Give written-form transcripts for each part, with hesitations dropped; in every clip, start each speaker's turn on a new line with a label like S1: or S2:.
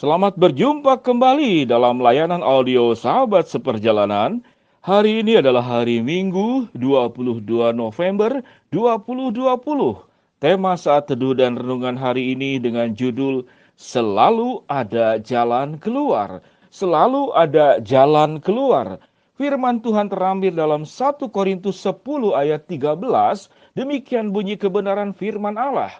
S1: Selamat berjumpa kembali dalam layanan audio Sahabat Seperjalanan. Hari ini adalah hari Minggu 22 November 2020. Tema saat teduh dan renungan hari ini dengan judul Selalu Ada Jalan Keluar. Selalu ada jalan keluar. Firman Tuhan terambil dalam 1 Korintus 10 ayat 13. Demikian bunyi kebenaran firman Allah.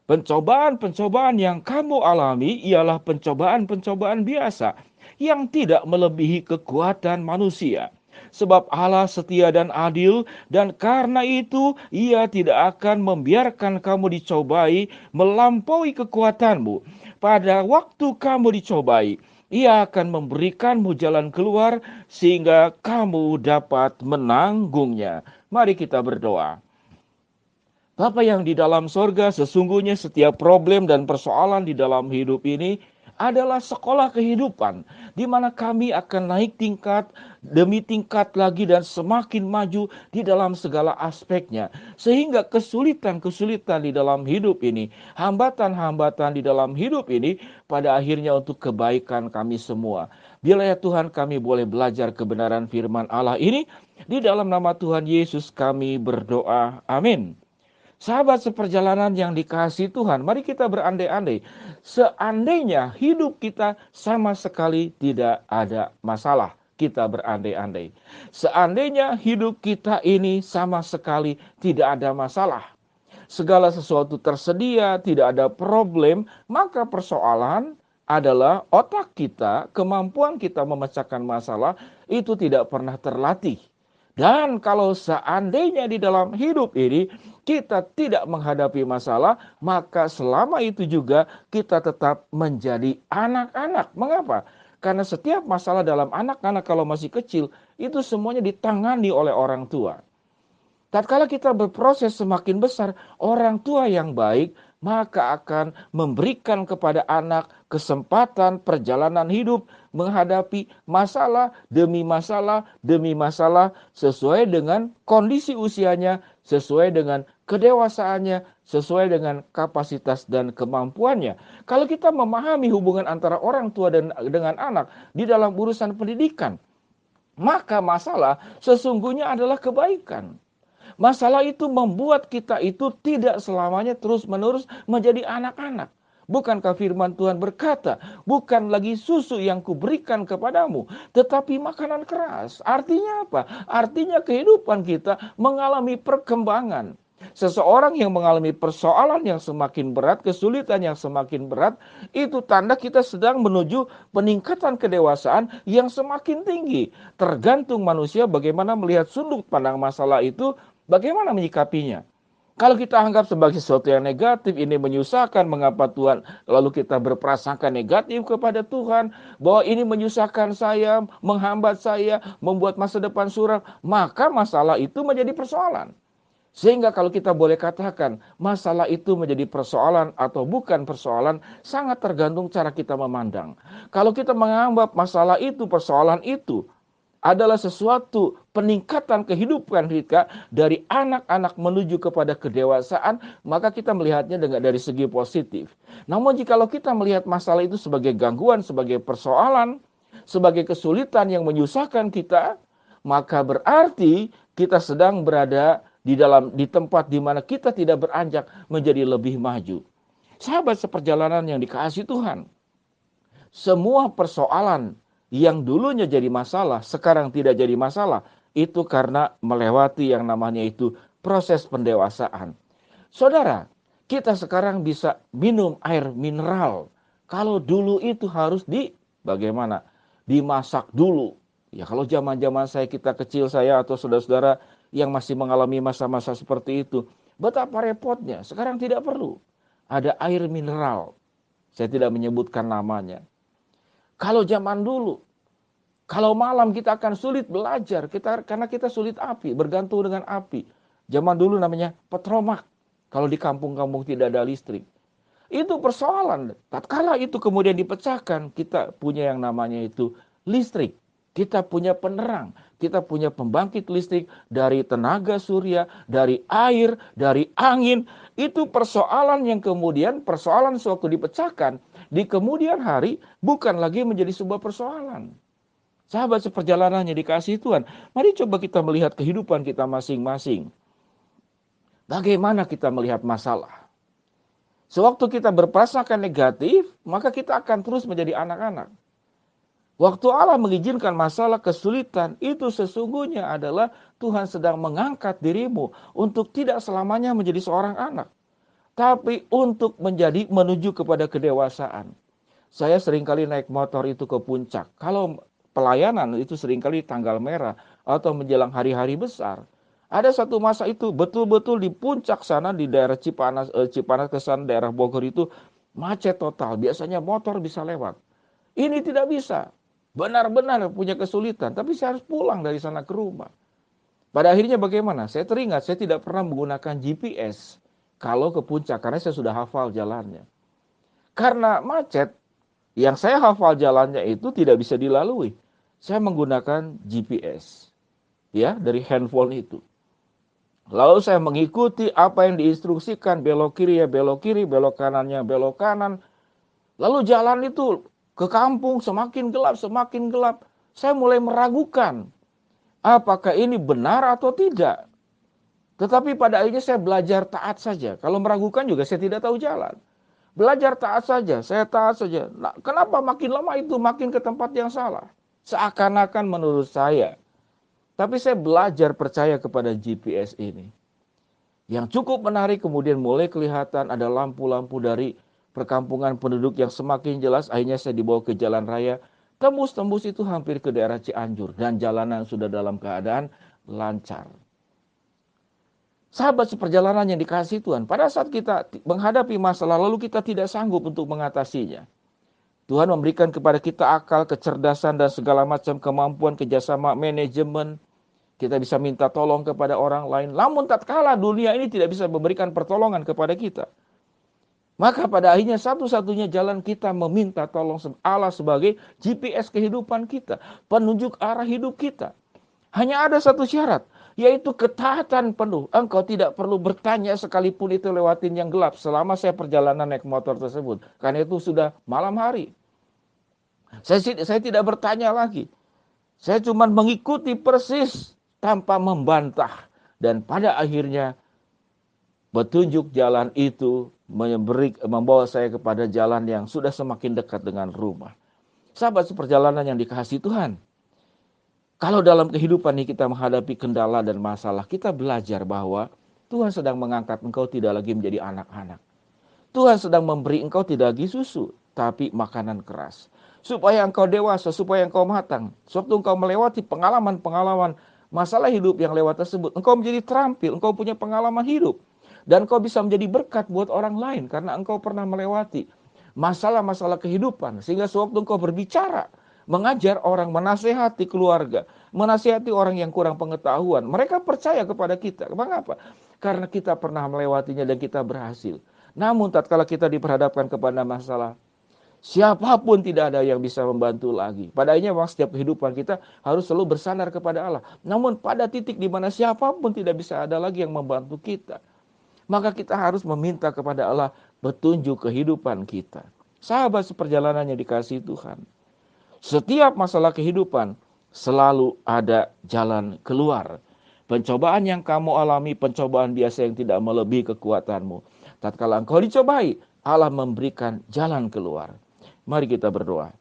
S1: Pencobaan-pencobaan yang kamu alami ialah pencobaan-pencobaan biasa yang tidak melebihi kekuatan manusia. Sebab Allah setia dan adil, dan karena itu Ia tidak akan membiarkan kamu dicobai melampaui kekuatanmu. Pada waktu kamu dicobai, Ia akan memberikanmu jalan keluar sehingga kamu dapat menanggungnya. Mari kita berdoa. Bapa yang di dalam sorga, sesungguhnya setiap problem dan persoalan di dalam hidup ini adalah sekolah kehidupan, di mana kami akan naik tingkat demi tingkat lagi dan semakin maju di dalam segala aspeknya. Sehingga kesulitan-kesulitan di dalam hidup ini, hambatan-hambatan di dalam hidup ini, pada akhirnya untuk kebaikan kami semua. Bila ya Tuhan kami boleh belajar kebenaran firman Allah ini, di dalam nama Tuhan Yesus kami berdoa. Amin. Sahabat seperjalanan yang dikasihi Tuhan, mari kita berandai-andai. Seandainya hidup kita sama sekali tidak ada masalah, kita berandai-andai. Seandainya hidup kita ini sama sekali tidak ada masalah, segala sesuatu tersedia, tidak ada problem, maka persoalan adalah otak kita, kemampuan kita memecahkan masalah itu tidak pernah terlatih. Dan kalau seandainya di dalam hidup ini kita tidak menghadapi masalah, maka selama itu juga kita tetap menjadi anak-anak. Mengapa? Karena setiap masalah dalam anak-anak kalau masih kecil, itu semuanya ditangani oleh orang tua. Tatkala kita berproses semakin besar, orang tua yang baik maka akan memberikan kepada anak kesempatan perjalanan hidup menghadapi masalah demi masalah demi masalah sesuai dengan kondisi usianya, sesuai dengan kedewasaannya, sesuai dengan kapasitas dan kemampuannya. Kalau kita memahami hubungan antara orang tua dan dengan anak di dalam urusan pendidikan, maka masalah sesungguhnya adalah kebaikan. Masalah itu membuat kita itu tidak selamanya terus-menerus menjadi anak-anak. Bukankah firman Tuhan berkata, bukan lagi susu yang kuberikan kepadamu, tetapi makanan keras. Artinya apa? Artinya kehidupan kita mengalami perkembangan. Seseorang yang mengalami persoalan yang semakin berat, kesulitan yang semakin berat, itu tanda kita sedang menuju peningkatan kedewasaan yang semakin tinggi. Tergantung manusia bagaimana melihat sudut pandang masalah itu, bagaimana menyikapinya. Kalau kita anggap sebagai sesuatu yang negatif, ini menyusahkan, mengapa Tuhan, lalu kita berprasangka negatif kepada Tuhan, bahwa ini menyusahkan saya, menghambat saya, membuat masa depan suram, maka masalah itu menjadi persoalan. Sehingga kalau kita boleh katakan masalah itu menjadi persoalan atau bukan persoalan, sangat tergantung cara kita memandang. Kalau kita menganggap masalah itu, persoalan itu adalah sesuatu peningkatan kehidupan kita dari anak-anak menuju kepada kedewasaan, maka kita melihatnya dari segi positif. Namun jikalau kita melihat masalah itu sebagai gangguan, sebagai persoalan, sebagai kesulitan yang menyusahkan kita, maka berarti kita sedang berada di tempat di mana kita tidak beranjak menjadi lebih maju. Sahabat seperjalanan yang dikasihi Tuhan, semua persoalan yang dulunya jadi masalah, sekarang tidak jadi masalah, itu karena melewati yang namanya itu proses pendewasaan. Saudara, kita sekarang bisa minum air mineral. Kalau dulu itu harus bagaimana? Dimasak dulu. Ya kalau zaman-zaman kita kecil, saya atau saudara-saudara yang masih mengalami masa-masa seperti itu, betapa repotnya. Sekarang tidak perlu. Ada air mineral. Saya tidak menyebutkan namanya. Kalau zaman dulu, kalau malam kita akan sulit belajar, karena kita sulit api, bergantung dengan api. Zaman dulu namanya petromak. Kalau di kampung-kampung tidak ada listrik. Itu persoalan. Tatkala itu kemudian dipecahkan, kita punya yang namanya itu listrik. Kita punya penerang, kita punya pembangkit listrik dari tenaga surya, dari air, dari angin. Itu persoalan yang kemudian persoalan sewaktu dipecahkan, di kemudian hari bukan lagi menjadi sebuah persoalan. Sahabat seperjalanan yang dikasihi Tuhan, mari coba kita melihat kehidupan kita masing-masing. Bagaimana kita melihat masalah? Sewaktu kita berprasangka negatif, maka kita akan terus menjadi anak-anak. Waktu Allah mengizinkan masalah kesulitan, itu sesungguhnya adalah Tuhan sedang mengangkat dirimu untuk tidak selamanya menjadi seorang anak, tapi untuk menuju kepada kedewasaan. Saya seringkali naik motor itu ke puncak. Kalau pelayanan itu seringkali tanggal merah atau menjelang hari-hari besar. Ada satu masa itu betul-betul di puncak sana di daerah Cipanas ke sana daerah Bogor itu macet total. Biasanya motor bisa lewat. Ini tidak bisa. Benar-benar punya kesulitan, tapi saya harus pulang dari sana ke rumah. Pada akhirnya bagaimana? Saya teringat saya tidak pernah menggunakan GPS kalau ke puncak karena saya sudah hafal jalannya. Karena macet, yang saya hafal jalannya itu tidak bisa dilalui. Saya menggunakan GPS. Ya, dari handphone itu. Lalu saya mengikuti apa yang diinstruksikan, belok kiri ya belok kiri, belok kanannya belok kanan. Lalu jalan itu ke kampung semakin gelap, semakin gelap. Saya mulai meragukan apakah ini benar atau tidak. Tetapi pada akhirnya saya belajar taat saja. Kalau meragukan juga saya tidak tahu jalan. Belajar taat saja, saya taat saja. Nah, kenapa makin lama itu makin ke tempat yang salah? Seakan-akan menurut saya. Tapi saya belajar percaya kepada GPS ini. Yang cukup menarik kemudian mulai kelihatan ada lampu-lampu dari perkampungan penduduk yang semakin jelas. Akhirnya saya dibawa ke jalan raya. Tembus-tembus itu hampir ke daerah Cianjur. Dan jalanan sudah dalam keadaan lancar. Sahabat seperjalanan yang dikasihi Tuhan. Pada saat kita menghadapi masalah lalu kita tidak sanggup untuk mengatasinya. Tuhan memberikan kepada kita akal, kecerdasan, dan segala macam kemampuan, kerjasama, manajemen. Kita bisa minta tolong kepada orang lain. Namun tatkala dunia ini tidak bisa memberikan pertolongan kepada kita. Maka pada akhirnya satu-satunya jalan kita meminta tolong Allah sebagai GPS kehidupan kita. Penunjuk arah hidup kita. Hanya ada satu syarat. Yaitu ketaatan penuh. Engkau tidak perlu bertanya sekalipun itu lewatin yang gelap. Selama saya perjalanan naik motor tersebut. Karena itu sudah malam hari. Saya tidak bertanya lagi. Saya cuma mengikuti persis tanpa membantah. Dan pada akhirnya petunjuk jalan itu membawa saya kepada jalan yang sudah semakin dekat dengan rumah. Sahabat seperjalanan yang dikasihi Tuhan. Kalau dalam kehidupan ini kita menghadapi kendala dan masalah, kita belajar bahwa Tuhan sedang mengangkat engkau tidak lagi menjadi anak-anak. Tuhan sedang memberi engkau tidak lagi susu, tapi makanan keras. Supaya engkau dewasa, supaya engkau matang. Sewaktu engkau melewati pengalaman-pengalaman masalah hidup yang lewat tersebut, engkau menjadi terampil, engkau punya pengalaman hidup. Dan engkau bisa menjadi berkat buat orang lain karena engkau pernah melewati masalah-masalah kehidupan. Sehingga sewaktu engkau berbicara, mengajar orang, menasehati keluarga, menasehati orang yang kurang pengetahuan, mereka percaya kepada kita. Mengapa? Karena kita pernah melewatinya dan kita berhasil. Namun tatkala kita diperhadapkan kepada masalah, siapapun tidak ada yang bisa membantu lagi. Pada akhirnya memang setiap kehidupan kita harus selalu bersandar kepada Allah. Namun pada titik di mana siapapun tidak bisa ada lagi yang membantu kita, maka kita harus meminta kepada Allah petunjuk kehidupan kita. Sahabat seperjalanan yang dikasihi Tuhan. Setiap masalah kehidupan selalu ada jalan keluar. Pencobaan yang kamu alami, pencobaan biasa yang tidak melebihi kekuatanmu. Tatkala engkau dicobai, Allah memberikan jalan keluar. Mari kita berdoa.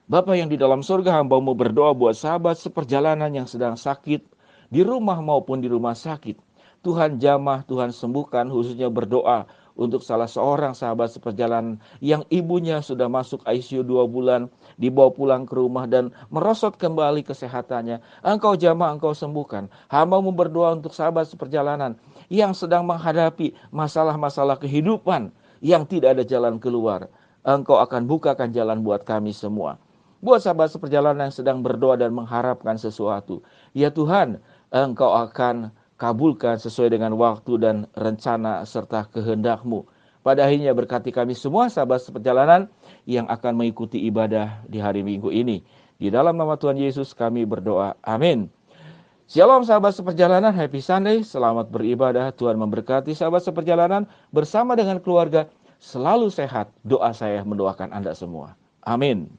S1: Bapa yang di dalam surga, hamba-Mu berdoa buat sahabat seperjalanan yang sedang sakit, di rumah maupun di rumah sakit. Tuhan jamah, Tuhan sembuhkan, khususnya berdoa untuk salah seorang sahabat seperjalanan yang ibunya sudah masuk ICU 2 bulan, dibawa pulang ke rumah dan merosot kembali kesehatannya. Engkau jamah, Engkau sembuhkan. Hamba-Mu berdoa untuk sahabat seperjalanan yang sedang menghadapi masalah-masalah kehidupan yang tidak ada jalan keluar. Engkau akan bukakan jalan buat kami semua. Buat sahabat seperjalanan yang sedang berdoa dan mengharapkan sesuatu, ya Tuhan, Engkau akan kabulkan sesuai dengan waktu dan rencana serta kehendak-Mu. Pada akhirnya berkati kami semua sahabat seperjalanan yang akan mengikuti ibadah di hari Minggu ini. Di dalam nama Tuhan Yesus kami berdoa. Amin. Shalom sahabat seperjalanan, happy Sunday, selamat beribadah. Tuhan memberkati sahabat seperjalanan bersama dengan keluarga. selalu sehat. Doa saya mendoakan Anda semua. Amin.